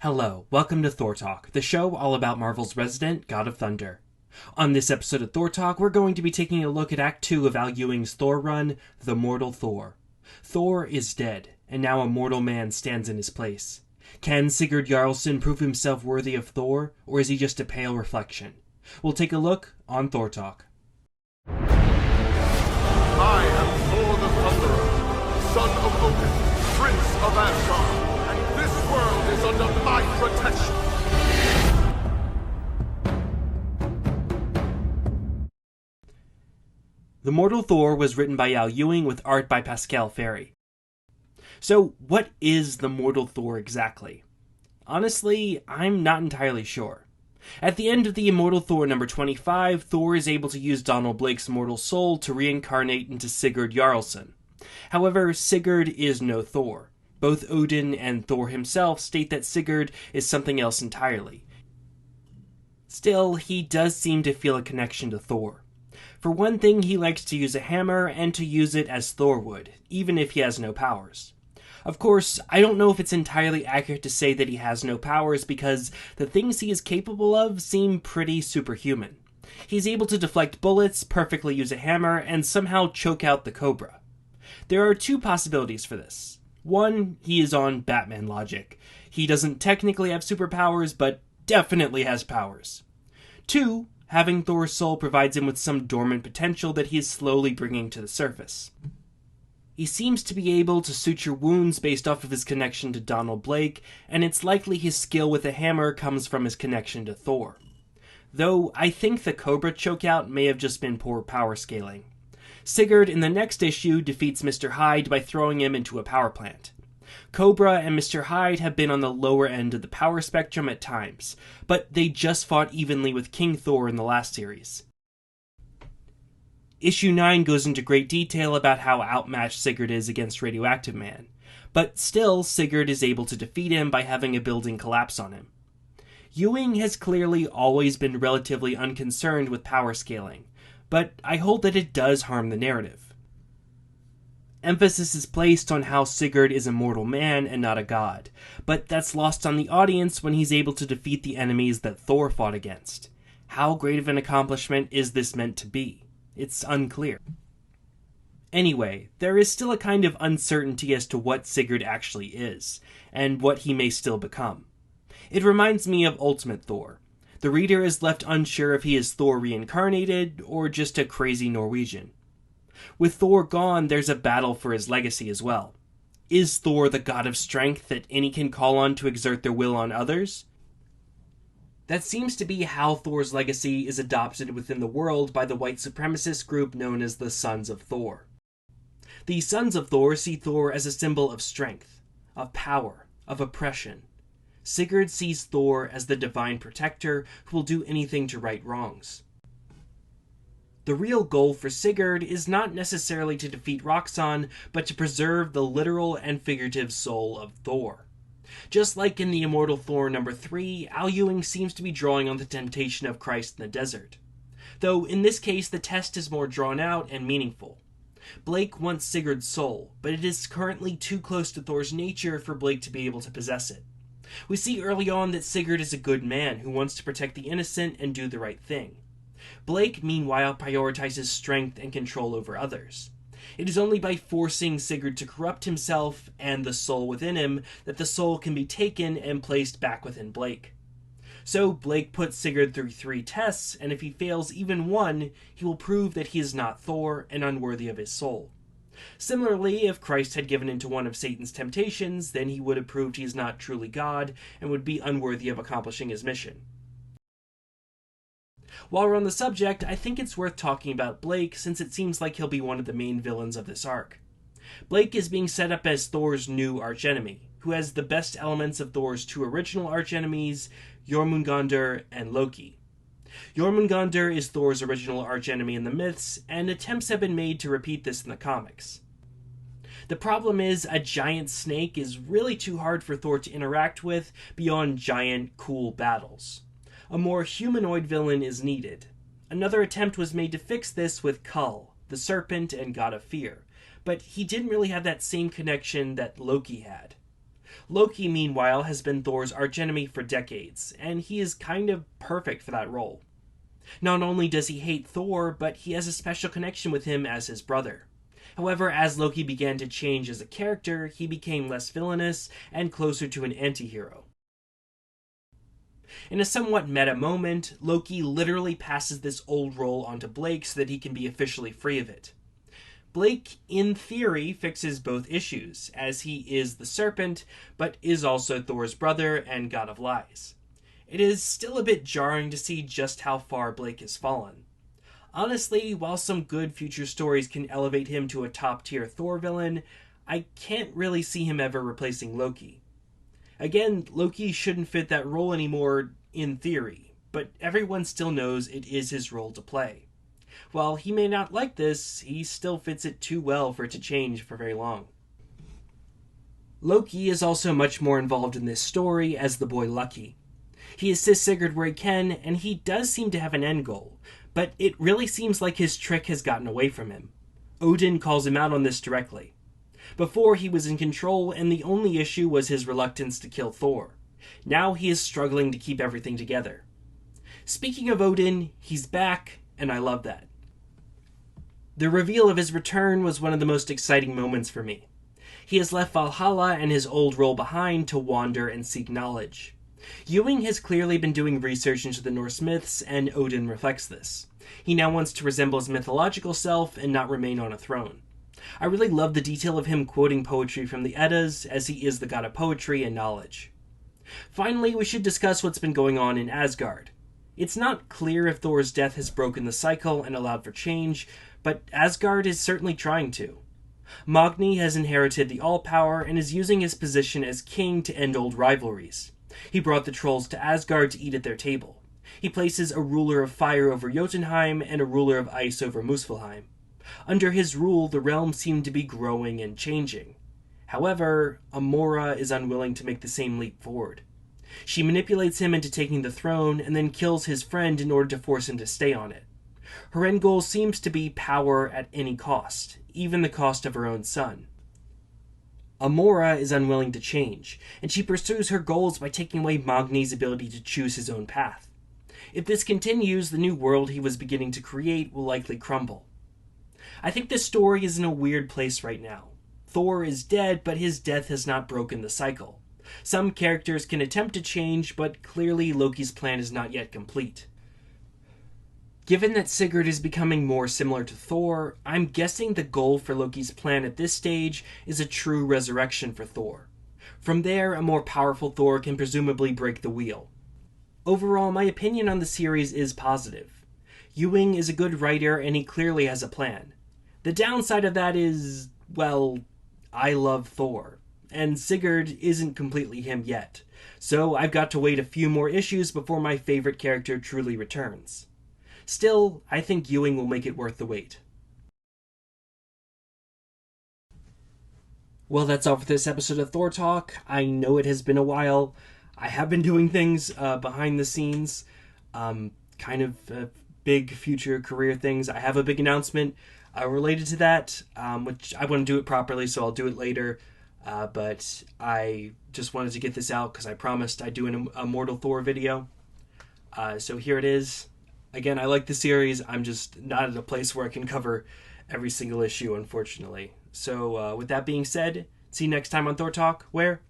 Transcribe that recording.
Hello, welcome to Thor Talk, the show all about Marvel's resident God of Thunder. On this episode of Thor Talk, we're going to be taking a look at Act 2 of Al Ewing's Thor run, The Mortal Thor. Thor is dead, and now a mortal man stands in his place. Can Sigurd Jarlson prove himself worthy of Thor, or is he just a pale reflection? We'll take a look on Thor Talk. I am Thor the Thunderer, son of Odin, prince of Asgard, and this world is under my protection. The Mortal Thor was written by Al Ewing with art by Pascal Ferry. So, what is the Mortal Thor exactly? Honestly, I'm not entirely sure. At the end of the Immortal Thor number 25, Thor is able to use Donald Blake's mortal soul to reincarnate into Sigurd Jarlson. However, Sigurd is no Thor. Both Odin and Thor himself state that Sigurd is something else entirely. Still, he does seem to feel a connection to Thor. For one thing, he likes to use a hammer and to use it as Thor would, even if he has no powers. Of course, I don't know if it's entirely accurate to say that he has no powers because the things he is capable of seem pretty superhuman. He's able to deflect bullets, perfectly use a hammer, and somehow choke out the Cobra. There are two possibilities for this. One, he is on Batman logic. He doesn't technically have superpowers, but definitely has powers. Two, having Thor's soul provides him with some dormant potential that he is slowly bringing to the surface. He seems to be able to suture wounds based off of his connection to Donald Blake, and it's likely his skill with a hammer comes from his connection to Thor. Though I think the Cobra chokeout may have just been poor power scaling. Sigurd in the next issue defeats Mr. Hyde by throwing him into a power plant. Cobra and Mr. Hyde have been on the lower end of the power spectrum at times, but they just fought evenly with King Thor in the last series. Issue 9 goes into great detail about how outmatched Sigurd is against Radioactive Man, but still Sigurd is able to defeat him by having a building collapse on him. Ewing has clearly always been relatively unconcerned with power scaling, but I hold that it does harm the narrative. Emphasis is placed on how Sigurd is a mortal man and not a god, but that's lost on the audience when he's able to defeat the enemies that Thor fought against. How great of an accomplishment is this meant to be? It's unclear. Anyway, there is still a kind of uncertainty as to what Sigurd actually is, and what he may still become. It reminds me of Ultimate Thor. The reader is left unsure if he is Thor reincarnated, or just a crazy Norwegian. With Thor gone, there's a battle for his legacy as well. Is Thor the god of strength that any can call on to exert their will on others? That seems to be how Thor's legacy is adopted within the world by the white supremacist group known as the Sons of Thor. The Sons of Thor see Thor as a symbol of strength, of power, of oppression. Sigurd sees Thor as the divine protector who will do anything to right wrongs. The real goal for Sigurd is not necessarily to defeat Roxxon, but to preserve the literal and figurative soul of Thor. Just like in the Immortal Thor number 3, Al Ewing seems to be drawing on the temptation of Christ in the desert. Though in this case the test is more drawn out and meaningful. Blake wants Sigurd's soul, but it is currently too close to Thor's nature for Blake to be able to possess it. We see early on that Sigurd is a good man who wants to protect the innocent and do the right thing. Blake, meanwhile, prioritizes strength and control over others. It is only by forcing Sigurd to corrupt himself and the soul within him that the soul can be taken and placed back within Blake. So Blake puts Sigurd through 3 tests, and if he fails even one, he will prove that he is not Thor and unworthy of his soul. Similarly, if Christ had given into one of Satan's temptations, then he would have proved he is not truly God and would be unworthy of accomplishing his mission. While we're on the subject, I think it's worth talking about Blake since it seems like he'll be one of the main villains of this arc. Blake is being set up as Thor's new archenemy, who has the best elements of Thor's 2 original archenemies, Jormungandr and Loki. Jormungandr is Thor's original archenemy in the myths, and attempts have been made to repeat this in the comics. The problem is, a giant snake is really too hard for Thor to interact with beyond giant, cool battles. A more humanoid villain is needed. Another attempt was made to fix this with Kull, the serpent and god of fear, but he didn't really have that same connection that Loki had. Loki, meanwhile, has been Thor's archenemy for decades, and he is kind of perfect for that role. Not only does he hate Thor, but he has a special connection with him as his brother. However, as Loki began to change as a character, he became less villainous and closer to an anti-hero. In a somewhat meta moment, Loki literally passes this old role onto Blake so that he can be officially free of it. Blake, in theory, fixes both issues, as he is the Serpent, but is also Thor's brother and god of lies. It is still a bit jarring to see just how far Blake has fallen. Honestly, while some good future stories can elevate him to a top-tier Thor villain, I can't really see him ever replacing Loki. Again, Loki shouldn't fit that role anymore, in theory, but everyone still knows it is his role to play. While he may not like this, he still fits it too well for it to change for very long. Loki is also much more involved in this story as the boy Lucky. He assists Sigurd where he can, and he does seem to have an end goal, but it really seems like his trick has gotten away from him. Odin calls him out on this directly. Before, he was in control, and the only issue was his reluctance to kill Thor. Now he is struggling to keep everything together. Speaking of Odin, he's back, and I love that. The reveal of his return was one of the most exciting moments for me. He has left Valhalla and his old role behind to wander and seek knowledge. Ewing has clearly been doing research into the Norse myths, and Odin reflects this. He now wants to resemble his mythological self and not remain on a throne. I really love the detail of him quoting poetry from the Eddas, as he is the god of poetry and knowledge. Finally, we should discuss what's been going on in Asgard. It's not clear if Thor's death has broken the cycle and allowed for change, but Asgard is certainly trying to. Magni has inherited the All-Power and is using his position as king to end old rivalries. He brought the trolls to Asgard to eat at their table. He places a ruler of fire over Jotunheim and a ruler of ice over Muspelheim. Under his rule, the realm seemed to be growing and changing. However, Amora is unwilling to make the same leap forward. She manipulates him into taking the throne and then kills his friend in order to force him to stay on it. Her end goal seems to be power at any cost, even the cost of her own son. Amora is unwilling to change, and she pursues her goals by taking away Magni's ability to choose his own path. If this continues, the new world he was beginning to create will likely crumble. I think this story is in a weird place right now. Thor is dead, but his death has not broken the cycle. Some characters can attempt to change, but clearly Loki's plan is not yet complete. Given that Sigurd is becoming more similar to Thor, I'm guessing the goal for Loki's plan at this stage is a true resurrection for Thor. From there, a more powerful Thor can presumably break the wheel. Overall, my opinion on the series is positive. Ewing is a good writer and he clearly has a plan. The downside of that is, well, I love Thor, and Sigurd isn't completely him yet, so I've got to wait a few more issues before my favorite character truly returns. Still, I think Ewing will make it worth the wait. Well, that's all for this episode of Thor Talk. I know it has been a while. I have been doing things behind the scenes, kind of big future career things. I have a big announcement related to that, which I want to do it properly, so I'll do it later. But I just wanted to get this out because I promised I'd do an Immortal Thor video. So here it is. Again, I like the series. I'm just not at a place where I can cover every single issue, unfortunately. So with that being said, see you next time on Thor Talk, where...